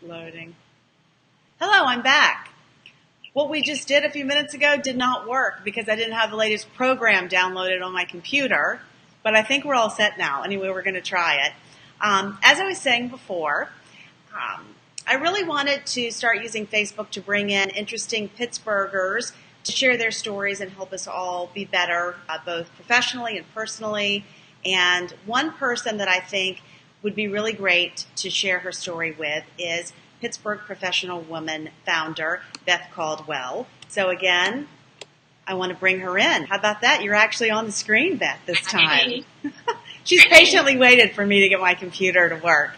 Loading. Hello, I'm back. What we just did a few minutes ago did not work because I didn't have the latest program downloaded on my computer, but I think we're all set now. Anyway, we're going to try it. As I was saying before, I really wanted to start using Facebook to bring in interesting Pittsburghers to share their stories and help us all be better, both professionally and personally. And one person that I think would be really great to share her story with is Pittsburgh Professional Women founder, Beth Caldwell. So again, I want to bring her in. How about that? You're actually on the screen, Beth, this time. She's patiently waited for me to get my computer to work.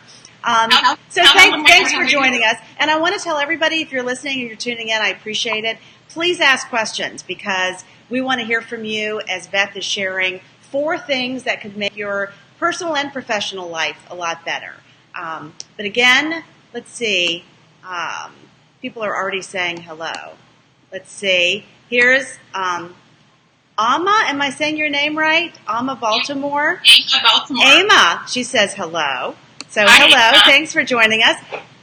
So thanks for joining us. And I want to tell everybody, if you're listening and you're tuning in, I appreciate it. Please ask questions because we want to hear from you as Beth is sharing 4 things that could make your personal and professional life a lot better. But again, let's see. People are already saying hello. Let's see. Here's Amma. Am I saying your name right? Amma Baltimore? Amma Baltimore. Amma. She says hello. So hello. Thanks for joining us.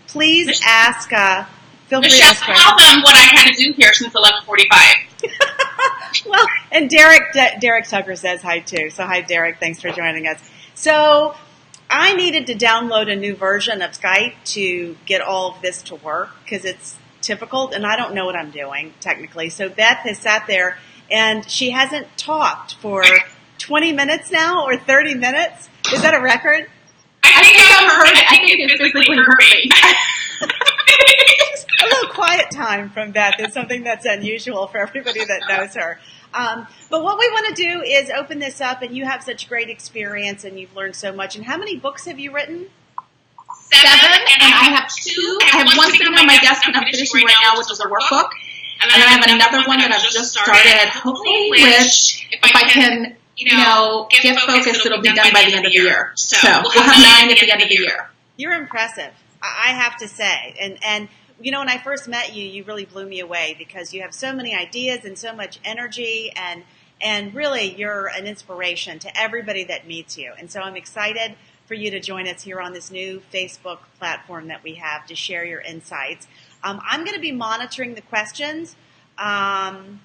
Please ask. Feel free to ask questions. Tell them what I had to do here since 11:45. Well, and Derek Tucker says hi too. So hi, Derek. Thanks for joining us. So I needed to download a new version of Skype to get all of this to work because it's difficult and I don't know what I'm doing technically. So Beth has sat there and she hasn't talked for 20 minutes now or 30 minutes. Is that a record? I think it physically hurt me. A little quiet time from Beth is something that's unusual for everybody that knows her. But what we want to do is open this up, and you have such great experience, and you've learned so much. And how many books have you written? 7, and I have 2. I have one sitting on my desk that I'm finishing right now, which is a workbook. And then I have another one that I've just started, hopefully, which, if I can, get focused, it'll be done by the end of the year. So we'll have 9 at the end of the year. You're impressive, I have to say. And when I first met you, you really blew me away because you have so many ideas and so much energy, and really you're an inspiration to everybody that meets you. And so I'm excited for you to join us here on this new Facebook platform that we have to share your insights. I'm going to be monitoring the questions, and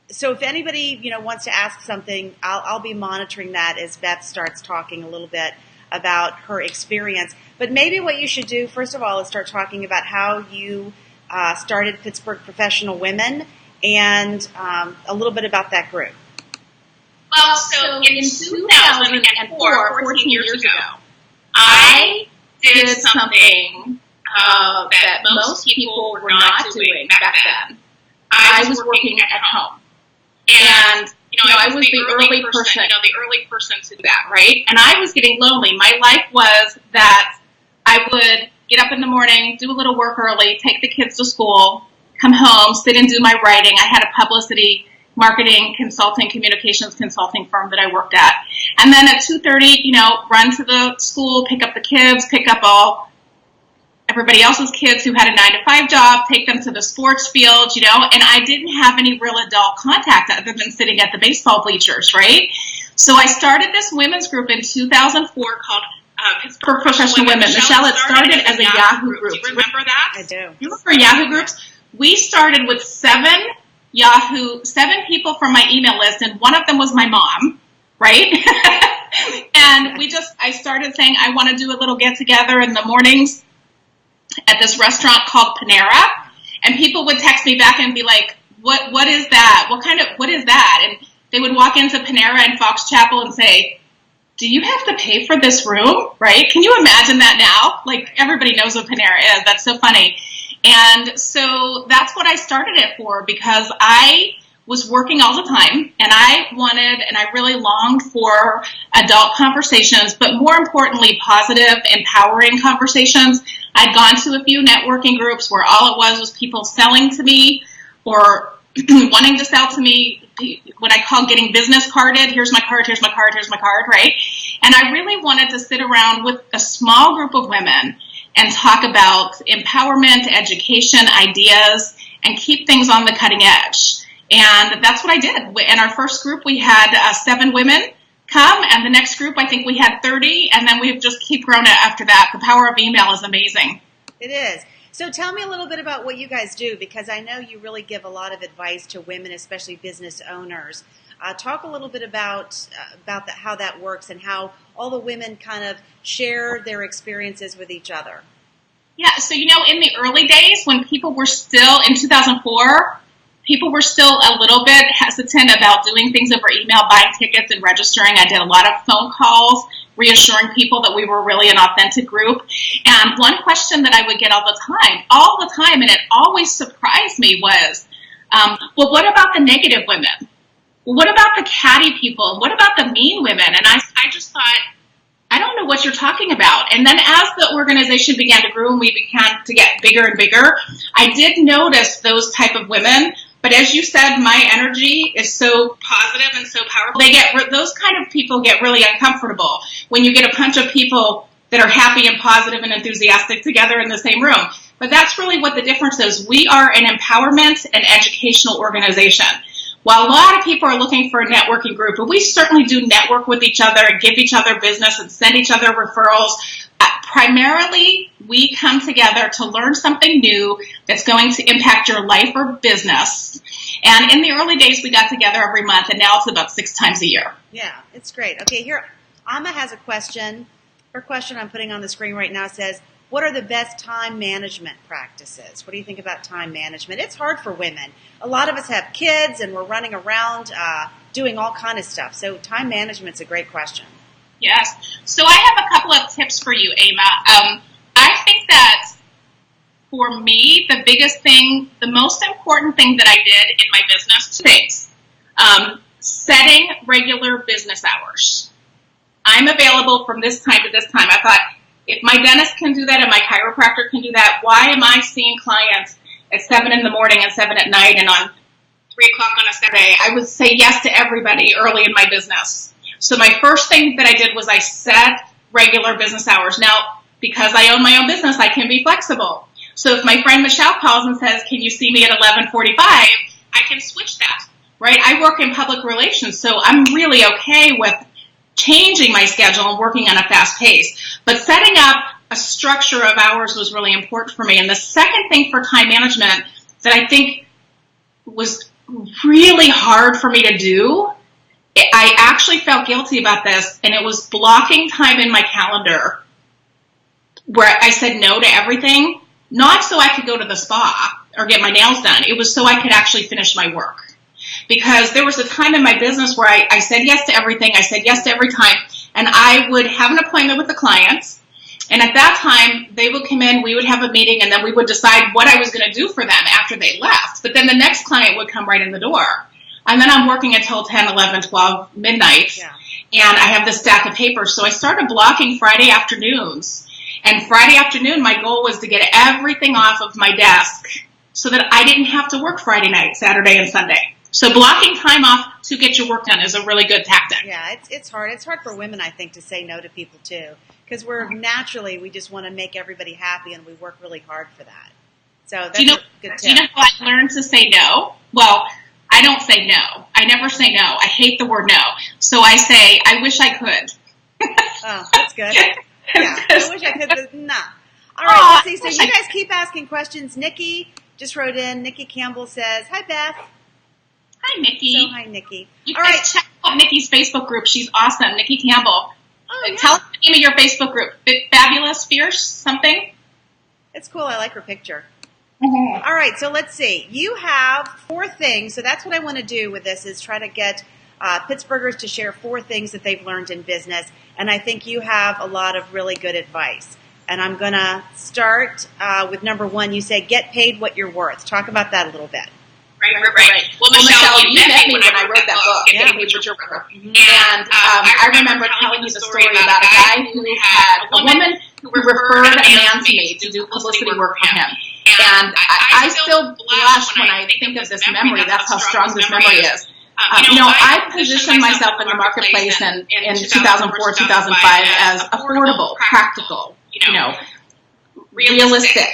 so if anybody wants to ask something, I'll be monitoring that as Beth starts talking a little bit about her experience. But maybe what you should do, first of all, is start talking about how you started Pittsburgh Professional Women and a little bit about that group. Well, so in 2004, 14 years ago, I did something that most people were not doing back then. I was working at home. And I was the early person to do that, right? And I was getting lonely. My life was that I would get up in the morning, do a little work early, take the kids to school, come home, sit and do my writing. I had a publicity, marketing, consulting, communications consulting firm that I worked at. And then at 2:30, run to the school, pick up the kids, pick up everybody else's kids who had a 9-to-5 job, take them to the sports field, and I didn't have any real adult contact other than sitting at the baseball bleachers, right? So I started this women's group in 2004 called Pittsburgh Professional Women. Michelle, it started as a Yahoo group. Do you remember that? I do. You remember Yahoo groups? We started with 7 people from my email list, and one of them was my mom, right? And I started saying, I want to do a little get-together in the mornings at this restaurant called Panera, and people would text me back and be like, what is that? What is that? And they would walk into Panera in Fox Chapel and say, do you have to pay for this room? Right? Can you imagine that now? Like, everybody knows what Panera is. That's so funny. And so that's what I started it for, because I was working all the time, and I really longed for adult conversations, but more importantly, positive, empowering conversations. I'd gone to a few networking groups where all it was people selling to me or wanting to sell to me, what I call getting business carded. Here's my card, here's my card, here's my card, right? And I really wanted to sit around with a small group of women and talk about empowerment, education, ideas, and keep things on the cutting edge. And that's what I did. In our first group, we had 7 women come, and the next group, I think we had 30, and then we've just keep growing it after that. The power of email is amazing. It is. So tell me a little bit about what you guys do, because I know you really give a lot of advice to women, especially business owners. Talk a little bit about how that works and how all the women kind of share their experiences with each other. Yeah, so in the early days when people were still, in 2004, people were still a little bit hesitant about doing things over email, buying tickets and registering. I did a lot of phone calls, reassuring people that we were really an authentic group. And one question that I would get all the time, and it always surprised me was, well, what about the negative women? What about the catty people? What about the mean women? And I just thought, I don't know what you're talking about. And then as the organization began to grow and we began to get bigger and bigger, I did notice those type of women. But as you said, my energy is so positive and so powerful. Those kind of people get really uncomfortable when you get a bunch of people that are happy and positive and enthusiastic together in the same room. But that's really what the difference is. We are an empowerment and educational organization. While a lot of people are looking for a networking group, and we certainly do network with each other and give each other business and send each other referrals, primarily we come together to learn something new that's going to impact your life or business. And in the early days, we got together every month, and now it's about 6 times a year. Yeah, it's great. Okay, here, Amma has a question. Her question I'm putting on the screen right now says, what are the best time management practices? What do you think about time management? It's hard for women. A lot of us have kids and we're running around doing all kind of stuff. So time management's a great question. Yes. So I have a couple of tips for you, Ama. I think that for me, the biggest thing, the most important thing that I did in my business, 2 things. Setting regular business hours. I'm available from this time to this time. I thought, if my dentist can do that and my chiropractor can do that, why am I seeing clients at 7 in the morning and 7 at night and on 3 o'clock on a Saturday? I would say yes to everybody early in my business. So my first thing that I did was I set regular business hours. Now, because I own my own business, I can be flexible. So if my friend Michelle calls and says, can you see me at 11:45, I can switch that, right? I work in public relations, so I'm really okay with changing my schedule and working on a fast pace. But setting up a structure of hours was really important for me. And the second thing for time management that I think was really hard for me to do, I actually felt guilty about this, and it was blocking time in my calendar where I said no to everything, not so I could go to the spa or get my nails done. It was so I could actually finish my work. Because there was a time in my business where I said yes to everything, I said yes to every time, and I would have an appointment with the clients, and at that time, they would come in, we would have a meeting, and then we would decide what I was going to do for them after they left. But then the next client would come right in the door. And then I'm working until 10, 11, 12, midnight, and I have this stack of papers. So I started blocking Friday afternoons. And Friday afternoon, my goal was to get everything off of my desk so that I didn't have to work Friday night, Saturday, and Sunday. So blocking time off to get your work done is a really good tactic. Yeah, it's hard. It's hard for women, I think, to say no to people, too. Because we just want to make everybody happy, and we work really hard for that. So that's a good tip. Do you know how I learned to say no? Well, I don't say no. I never say no. I hate the word no. So I say, I wish I could. Oh, that's good. Yeah, I wish I could, but nah. All right, let's see. So you guys keep asking questions. Nikki just wrote in. Nikki Campbell says, hi, Beth. Hi, Nikki. So, hi, Nikki. You guys check out Nikki's Facebook group. She's awesome. Nikki Campbell. Oh, yeah. Tell us the name of your Facebook group. Fabulous, Fierce, something? It's cool. I like her picture. Mm-hmm. All right, so let's see. You have 4 things. So that's what I want to do with this is try to get Pittsburghers to share 4 things that they've learned in business. And I think you have a lot of really good advice. And I'm going to start with number 1. You say, get paid what you're worth. Talk about that a little bit. Right. Well, Michelle, you met me when I wrote that book, Get Paid What You're Worth. And I remember telling you the story about a guy who had a woman who referred a man to me to do publicity work for him. And I still blush when I think of this memory. That's how strong this memory is. I positioned myself in the marketplace in 2004, 2005 as affordable, practical, realistic.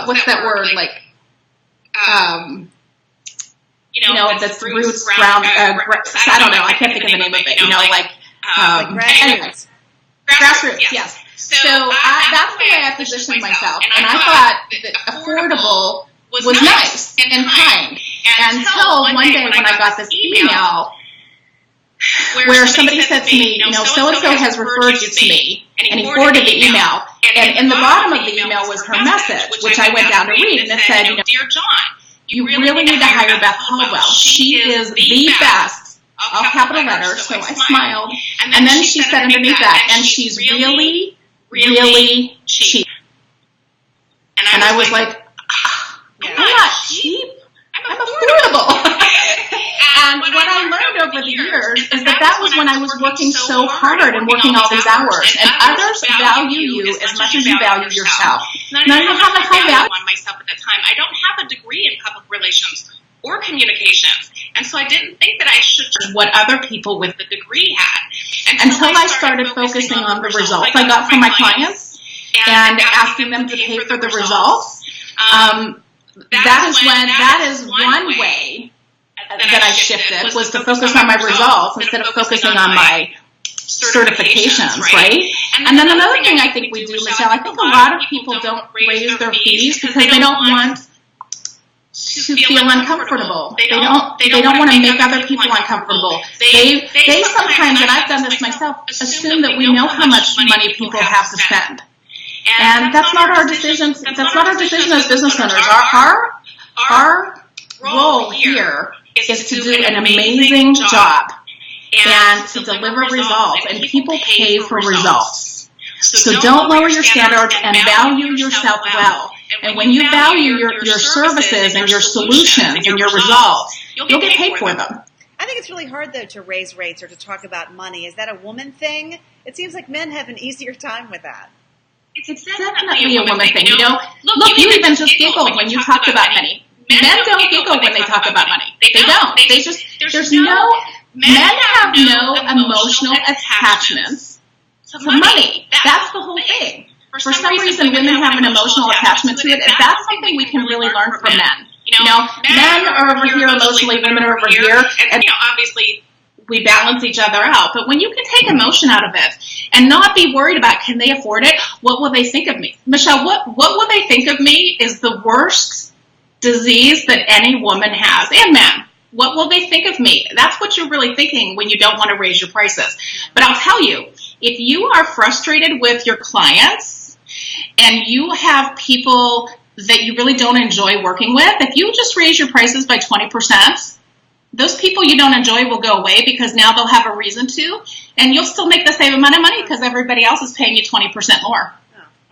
What's that word? that's roots, ground, I don't know, I can't think of the name of it, like grassroots. Grassroots, yes. So that's the way I positioned myself, and I thought that affordable was nice and kind, until one day when I got this email where somebody said to me, so-and-so has referred you to me, and he forwarded the email, and in the bottom of the email was her message, which I went down to read, and it said, Dear John, you really need to hire Beth Caldwell. She is the best, all capital letters, so I smiled, and then she said underneath that, and she's really, really cheap. And I was like, I'm not cheap, I'm affordable. And what I learned over the years is that was when I was working so hard and working all these hours. And others value you as much as you value yourself. Now, I don't have a high value on myself at that time. I don't have a degree in public relations or communications. And so I didn't think that I should judge what other people with the degree had. Until I started focusing on the results I got from my clients and asking them to pay for the results. That is one way that I shifted, was to focus on my results instead of focusing on my certifications, right? And then another thing I think we do, Michelle, I think a lot of people don't raise their fees because they don't want to feel uncomfortable. They don't want to make other people uncomfortable. They sometimes, and I've done this myself, assume that we know how much money people have to spend. And that's not our decision. That's not our decision as business owners. Our role here is to do an amazing job and to deliver results, and people pay for results. So don't lower your standards and value yourself well. And when you value your services and your solutions and your results, you'll get paid for them. I think it's really hard, though, to raise rates or to talk about money. Is that a woman thing? It seems like men have an easier time with that. It's definitely a woman thing. Look, you even just giggled when you talked about money. Men don't giggle when they talk about money. They don't. Men have no emotional attachments to money. That's the whole thing. For some reason, women have an emotional attachment to it. That's something we can really learn from men. Men are over here emotionally, women are over here, and obviously we balance each other out. But when you can take emotion out of it and not be worried about, can they afford it? What will they think of me? Michelle, what will they think of me is the worst disease that any woman has, and man. What will they think of me? That's what you're really thinking when you don't want to raise your prices. But I'll tell you, if you are frustrated with your clients and you have people that you really don't enjoy working with, if you just raise your prices by 20%, those people you don't enjoy will go away because now they'll have a reason to, and you'll still make the same amount of money because everybody else is paying you 20% more.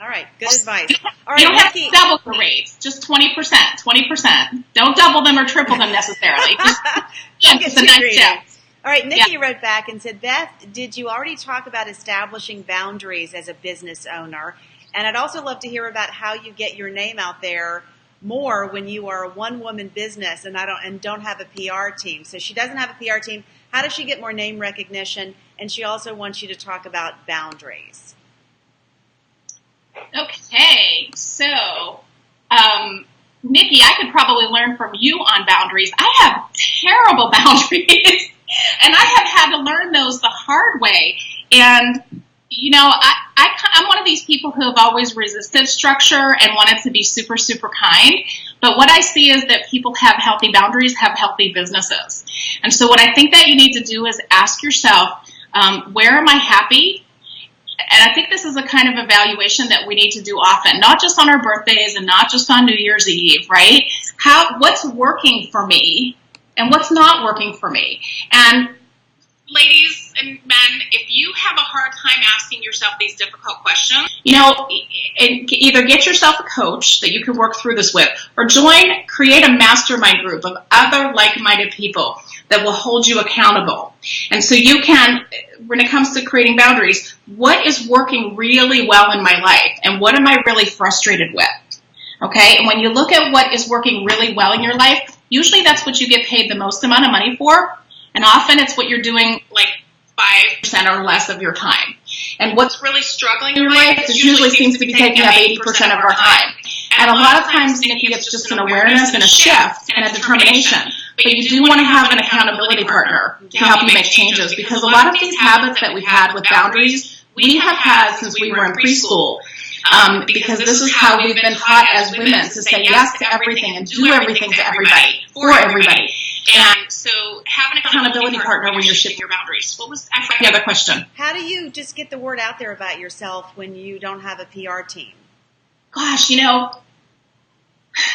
All right, good advice. All right, you don't have to double the rates, just 20%. 20%. Don't double them or triple them necessarily. Just a nice step. All right, Nikki wrote back and said, Beth, did you already talk about establishing boundaries as a business owner? And I'd also love to hear about how you get your name out there more when you are a one-woman business and don't have a PR team. So she doesn't have a PR team. How does she get more name recognition? And she also wants you to talk about boundaries. Okay, so, Nikki, I could probably learn from you on boundaries. I have terrible boundaries, and I have had to learn those the hard way. And, I'm one of these people who have always resisted structure and wanted to be super, super kind. But what I see is that people have healthy boundaries, have healthy businesses. And so what I think that you need to do is ask yourself, where am I happy? And I think this is a kind of evaluation that we need to do often, not just on our birthdays and not just on New Year's Eve, right? What's working for me and what's not working for me? And ladies and men, if you have a hard time asking yourself these difficult questions, either get yourself a coach that you can work through this with, or create a mastermind group of other like-minded people that will hold you accountable. And so you can, when it comes to creating boundaries, what is working really well in my life and what am I really frustrated with? Okay, and when you look at what is working really well in your life, usually that's what you get paid the most amount of money for, and often it's what you're doing like 5% or less of your time. And what's really struggling in your life usually seems to be taking up 80% of our time. And a lot of times, Nikki, it's just an awareness and a shift and a determination. but you do want to have an accountability partner to help you make changes, because a lot of these habits that we've had with boundaries, we have had since we were in preschool. Because this is how we've been taught as women to say yes to everything and do everything to everybody, for everybody. And so have an accountability partner when you're shifting your boundaries. What was the other question? How do you just get the word out there about yourself when you don't have a PR team? Gosh,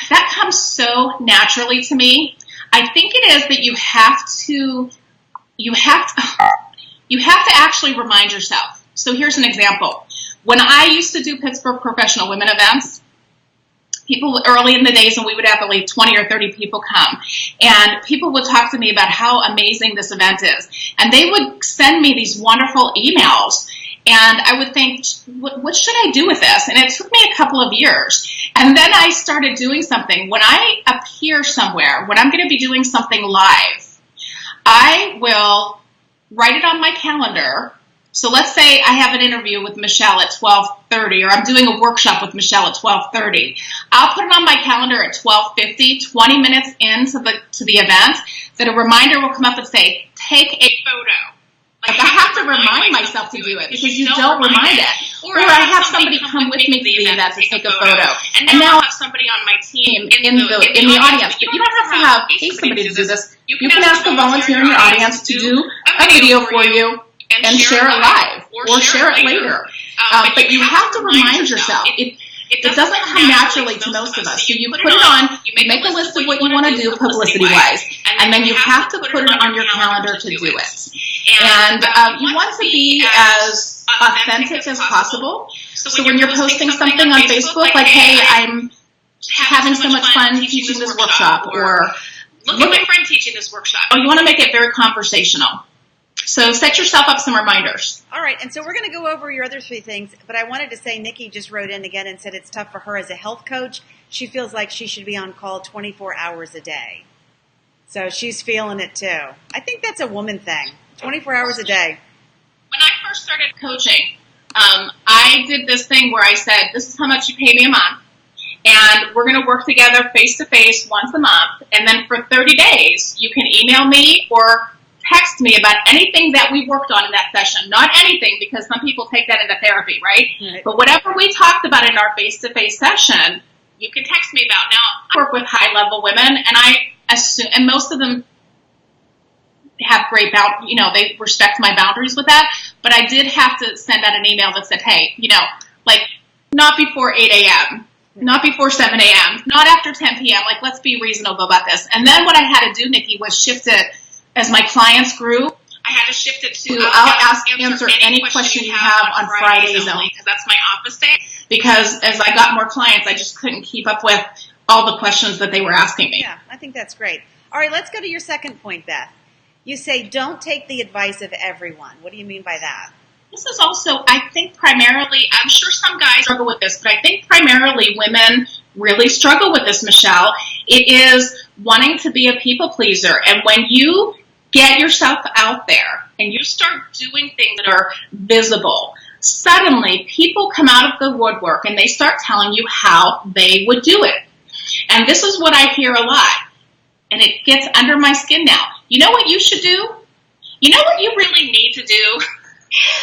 that comes so naturally to me. I think it is that you have to actually remind yourself. So here's an example. When I used to do Pittsburgh Professional Women events, people early in the days when we would have like 20 or 30 people come, and people would talk to me about how amazing this event is. And they would send me these wonderful emails, and I would think, what should I do with this? And it took me a couple of years. And then I started doing something. When I appear somewhere, when I'm going to be doing something live, I will write it on my calendar. So let's say I have an interview with Michelle at 12:30, or I'm doing a workshop with Michelle at 12:30. I'll put it on my calendar at 12:50, 20 minutes into the event, that a reminder will come up and say, take a photo. Like I have to remind myself to do it, because you don't remind it. Or I have somebody come with me to the event to take a photo. And now I have somebody on my team in the audience. But you don't have to pay somebody to do this. You can ask a volunteer in your audience to do a video for you and share it live or share it later. But you have to remind yourself. It doesn't come naturally to most of us. So you put it on, you make a list of what you want to do publicity-wise, and then you have to put it on your calendar to do it. And you want to be as authentic as possible. So when you're posting something on Facebook, like, hey, I'm having so much fun teaching this workshop, or look at my friend teaching this workshop. Or you want to make it very conversational. So set yourself up some reminders. All right, and so we're going to go over your other three things, but I wanted to say Nikki just wrote in again and said it's tough for her as a health coach. She feels like she should be on call 24 hours a day. So she's feeling it too. I think that's a woman thing, 24 hours a day. When I first started coaching, I did this thing where I said, this is how much you pay me a month, and we're going to work together face-to-face once a month, and then for 30 days, you can email me or text me about anything that we worked on in that session. Not anything, because some people take that into therapy, right? But whatever we talked about in our face-to-face session, you can text me about. Now, I work with high-level women, and I assume, and most of them have great they respect my boundaries with that, but I did have to send out an email that said, hey, like, not before 8 a.m., not before 7 a.m., not after 10 p.m., like, let's be reasonable about this. And then what I had to do, Nikki, was shift it. As my clients grew, I had to shift it to answer any question you have on Fridays only, because that's my office day. Because as I got more clients, I just couldn't keep up with all the questions that they were asking me. Yeah, I think that's great. All right, let's go to your second point, Beth. You say don't take the advice of everyone. What do you mean by that? This is also, I think, primarily, I'm sure some guys struggle with this, but I think primarily women really struggle with this, Michelle. It is wanting to be a people pleaser. And when you get yourself out there and you start doing things that are visible, suddenly people come out of the woodwork and they start telling you how they would do it. And this is what I hear a lot. And it gets under my skin now. You know what you should do? You know what you really need to do?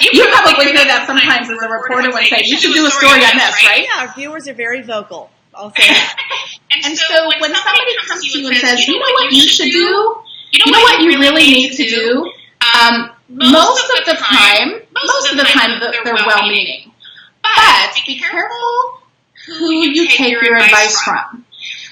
You probably hear that sometimes as a reporter would say, you should do a story on this, right? Yeah, our viewers are very vocal. I'll say that. And so when somebody comes to you and says, you know what you should do? You know what you really need to do? Most of the time, they're well-meaning. But be careful who you take your advice from.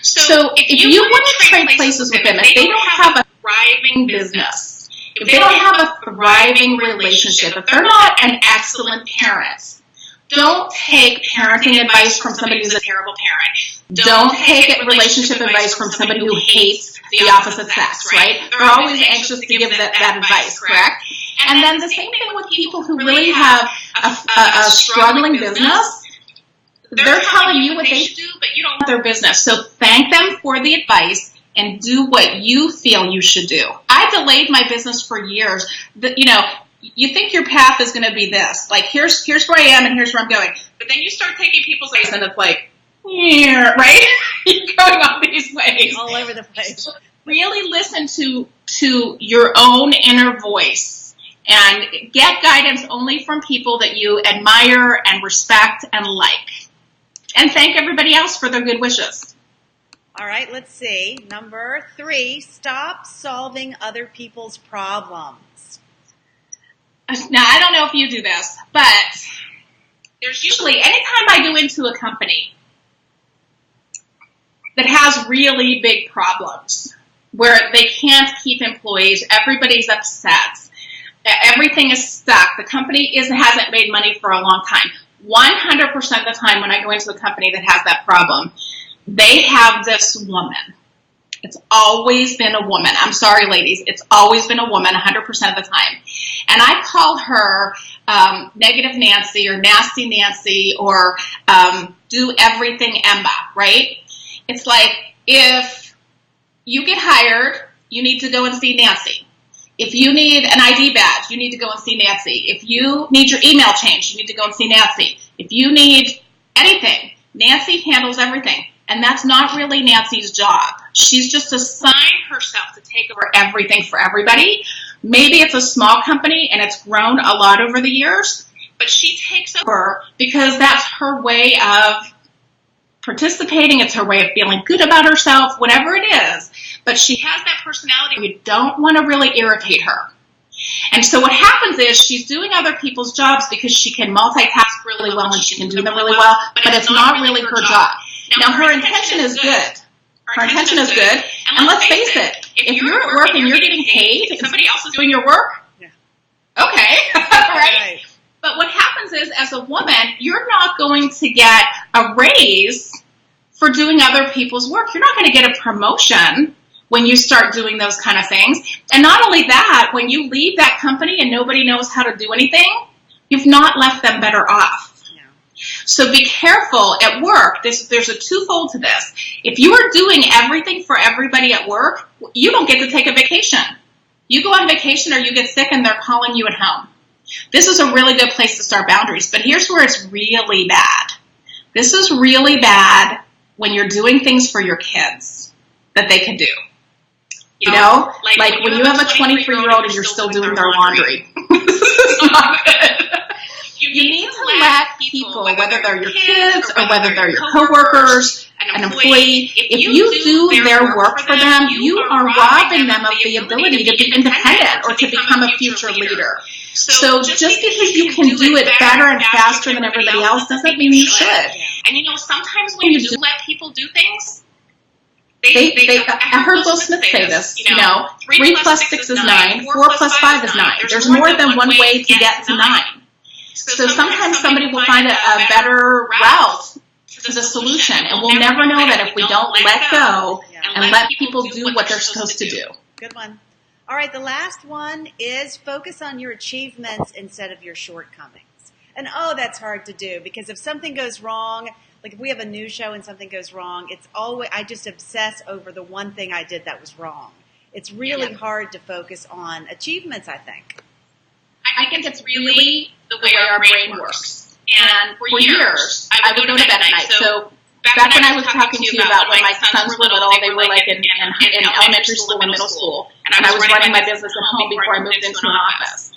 So if you want to trade places with them, if they don't have a thriving business, if they don't have a thriving relationship, if they're not an excellent parent, don't take parenting advice from somebody who's a terrible parent. Don't take relationship advice from somebody who hates the opposite sex, right? They're always anxious to give that advice, correct? And then the same thing with people who really have a struggling business. They're telling you what they should do, but you don't want their business. So thank them for the advice and do what you feel you should do. I delayed my business for years. You think your path is going to be this. Like, here's where I am and here's where I'm going. But then you start taking people's advice and it's like, yeah, right? You're going all these ways. All over the place. really listen to your own inner voice and get guidance only from people that you admire and respect and like. And thank everybody else for their good wishes. All right, let's see. Number 3, stop solving other people's problems. Now, I don't know if you do this, but there's usually, anytime I go into a company that has really big problems, where they can't keep employees, everybody's upset, everything is stuck, the company hasn't made money for a long time. 100% of the time when I go into a company that has that problem, they have this woman. It's always been a woman. I'm sorry, ladies. It's always been a woman 100% of the time. And I call her Negative Nancy or Nasty Nancy or Do Everything Emma, right? It's like, if you get hired, you need to go and see Nancy. If you need an ID badge, you need to go and see Nancy. If you need your email changed, you need to go and see Nancy. If you need anything, Nancy handles everything. And that's not really Nancy's job. She's just assigned herself to take over everything for everybody. Maybe it's a small company and it's grown a lot over the years, but she takes over because that's her way of participating. It's her way of feeling good about herself, whatever it is. But she has that personality. You don't want to really irritate her. And so what happens is she's doing other people's jobs because she can multitask really well and she can do them really well, but it's not really her job. Now, her intention is good. Her intention is good. And let's face it, if you're at work and you're getting paid and somebody else is doing your work, okay, right? But what happens is, as a woman, you're not going to get a raise for doing other people's work. You're not going to get a promotion when you start doing those kind of things. And not only that, when you leave that company and nobody knows how to do anything, you've not left them better off. So be careful at work. There's a twofold to this. If you are doing everything for everybody at work, you don't get to take a vacation. You go on vacation or you get sick and they're calling you at home. This is a really good place to start boundaries. But here's where it's really bad. This is really bad when you're doing things for your kids that they can do. You know, like when you have a 23-year-old and you're still doing their laundry. This is not good. You need to let people, whether they're your kids or whether they're your coworkers, an employee, if you do their work for them, you are robbing them of the ability to be independent or to become a future leader. So just because you can do it better and faster than everybody else doesn't mean you should. And you know, sometimes when you do let people do things, I heard Will Smith say this, 3 plus 6 is 9, 4 plus 5 is 9. There's more than one way to get to 9. So sometimes somebody will find a better route to the solution, and we'll never know that if we don't let go and let people do what they're supposed to do. Good one. All right, the last one is focus on your achievements instead of your shortcomings. And that's hard to do, because if something goes wrong, like if we have a new show and something goes wrong, I just obsess over the one thing I did that was wrong. It's really hard to focus on achievements, I think. I think it's really the way our brain works. And for years, I would go to bed at night. So back when I was talking to you about when my sons were little, they were like in elementary school and middle school, and I was running my business at home before I moved into an office.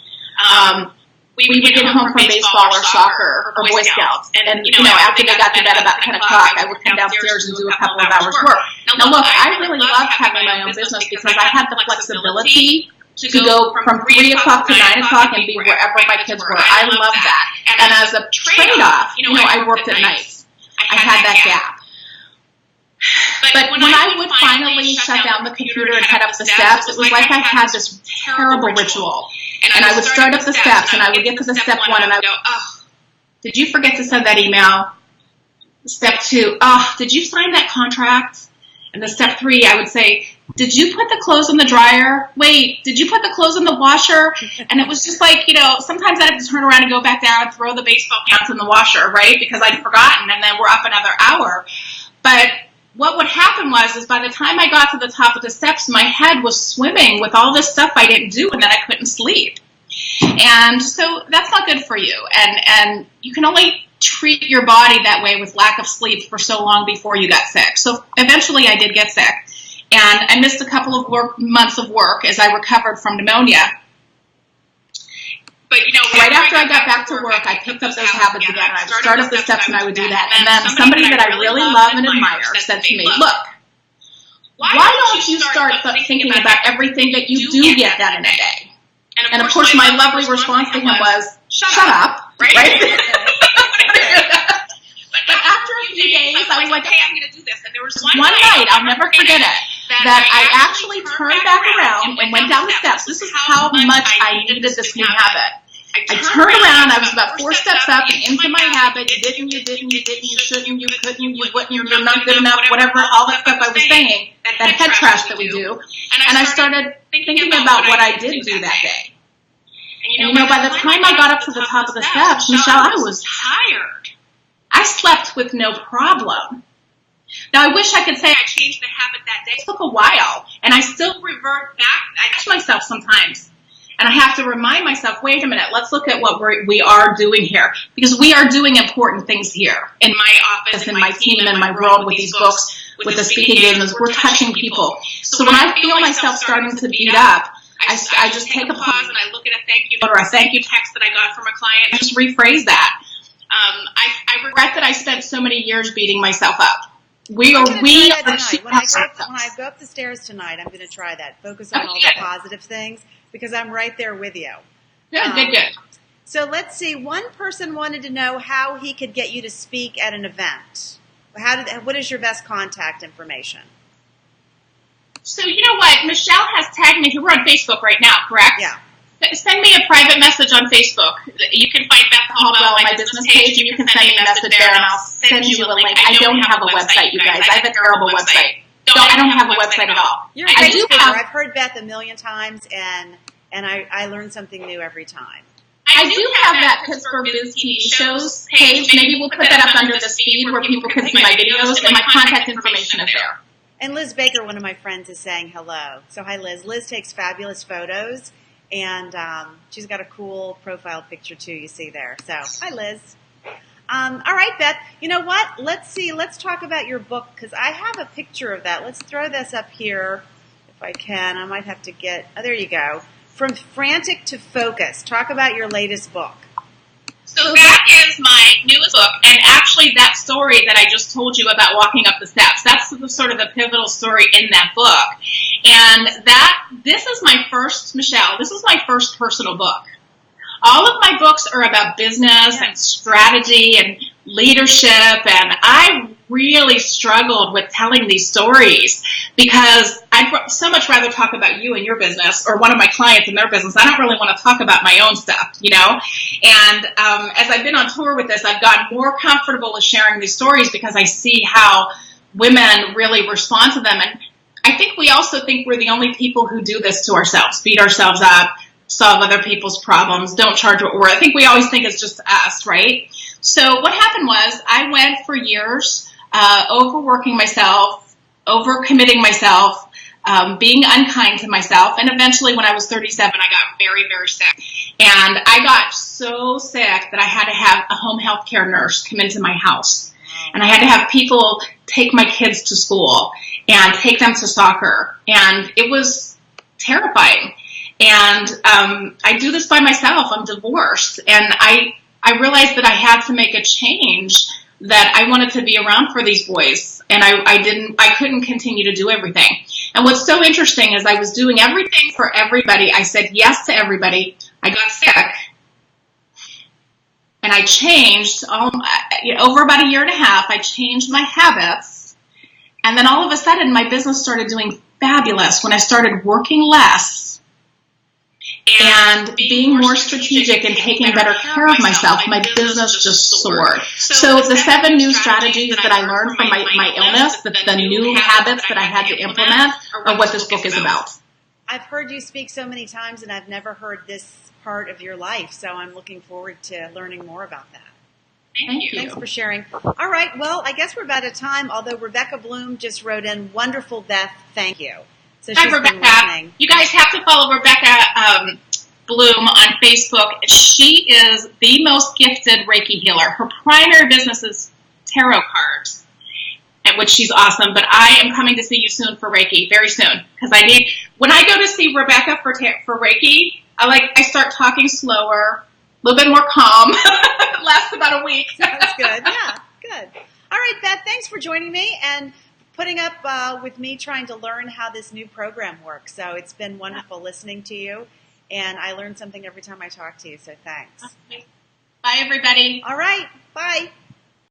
We would get home from baseball or soccer or Boy Scouts, and after they got to bed about 10 o'clock, I would come downstairs and do a couple of hours work. Now look, I really loved having my own business because I had the flexibility to go from 3 o'clock to 9 o'clock and be wherever my kids were. I love that. And as a trade-off, I worked at nights. I had that gap. But when I would finally shut down the computer and head up the steps, it was like I had this terrible ritual. And I would start up the steps, and I would get to the step 1, and I would go, did you forget to send that email? Step 2, did you sign that contract? And the step 3, I would say, did you put the clothes in the dryer? Wait, did you put the clothes in the washer? And it was just like, sometimes I had to turn around and go back down and throw the baseball caps in the washer, right? Because I'd forgotten, and then we're up another hour. But what would happen was by the time I got to the top of the steps, my head was swimming with all this stuff I didn't do, and then I couldn't sleep. And so that's not good for you. And you can only treat your body that way with lack of sleep for so long before you got sick. So eventually I did get sick. And I missed a couple of months of work as I recovered from pneumonia. But, right after I got back to work, I picked up those habits again, and I would start up the steps, and I would do that. And then somebody that I really love and admire said to me, look, why don't you start thinking about everything that you do get done in a day? And of course, my lovely response to him was, shut up, right? But after a few days, I was like, hey, I'm going to do this. And there was one night, I'll never forget it, that I actually turned back around and went down the steps. This is how much I needed this new habit. I turned around, I was about 4 steps up and into my habit. You didn't, you shouldn't, you couldn't, you wouldn't, you're not good enough, whatever, all that stuff I was saying, that head trash that we do. And I started thinking about what I did do that day. And by the time I got up to the top of the steps, Michelle, I was tired. I slept with no problem. Now, I wish I could say I changed the habit that day. It took a while, and I still revert back. I catch myself sometimes. And I have to remind myself, wait a minute, let's look at what we are doing here. Because we are doing important things here. In my office, in my team, in my world, with these books, with the speaking engagements, we're touching people. So when I feel myself starting to beat up, I just take a pause and I look at a thank you note or a thank you text that I got from a client and just rephrase that. I regret that I spent so many years beating myself up. When I go up the stairs tonight, I'm going to try that. Focus on all the positive things, because I'm right there with you. Good. So let's see. One person wanted to know how he could get you to speak at an event. What is your best contact information? So you know what? Michelle has tagged me. We're on Facebook right now, correct? Yeah. Send me a private message on Facebook. You can find Beth Caldwell on my business page, and you can send me a message there, and I'll send you a link. I don't have a website, you guys. I have a terrible website. I don't have a website at all. You're a great speaker. I've heard Beth a million times, and I learn something new every time. I do have that Pittsburgh Biz TV shows page. Maybe we'll put that up under the feed where people can see my videos, and my contact information is there. And Liz Baker, one of my friends, is saying hello. So hi, Liz. Liz takes fabulous photos. And she's got a cool profile picture, too, you see there. So, hi, Liz. All right, Beth. You know what? Let's see. Let's talk about your book, because I have a picture of that. Let's throw this up here, if I can. I might have to get – oh, there you go. From Frantic to Focus. Talk about your latest book. So that is my newest book, and actually that story that I just told you about walking up the steps, that's sort of the pivotal story in that book. And this is my first, Michelle, this is my first personal book. All of my books are about business and strategy and leadership, and I really struggled with telling these stories because I'd so much rather talk about you and your business or one of my clients and their business. I don't really want to talk about my own stuff, And as I've been on tour with this, I've gotten more comfortable with sharing these stories because I see how women really respond to them. And I think we also think we're the only people who do this to ourselves, beat ourselves up, solve other people's problems, don't charge what we're worth. I think we always think it's just us, right? So what happened was I went for years overworking myself, overcommitting myself, being unkind to myself, and eventually when I was 37, I got very, very sick. And I got so sick that I had to have a home health care nurse come into my house. And I had to have people take my kids to school and take them to soccer. And it was terrifying. And I do this by myself. I'm divorced. And I realized that I had to make a change, that I wanted to be around for these boys. And I couldn't continue to do everything. And what's so interesting is I was doing everything for everybody. I said yes to everybody. I got sick. And I changed, over about a year and a half, I changed my habits. And then all of a sudden, my business started doing fabulous when I started working less and being more strategic and taking better care of myself. My business just soared. So the 7 new strategies that I learned from my illness, the new habits that I had to implement, are what this book is about. I've heard you speak so many times, and I've never heard this part of your life, so I'm looking forward to learning more about that. Thank you. Thanks for sharing. All right, well, I guess we're about out of time, although Rebecca Bloom just wrote in, wonderful, Beth, thank you. So she's been listening. You guys have to follow Rebecca Bloom on Facebook. She is the most gifted Reiki healer. Her primary business is tarot cards. which she's awesome, but I am coming to see you soon for Reiki, very soon. Because when I go to see Rebecca for Reiki, I start talking slower, a little bit more calm. It lasts about a week. That's good. Yeah, good. All right, Beth, thanks for joining me and putting up with me trying to learn how this new program works. So it's been wonderful listening to you, and I learn something every time I talk to you, so thanks. Okay. Bye, everybody. All right, bye.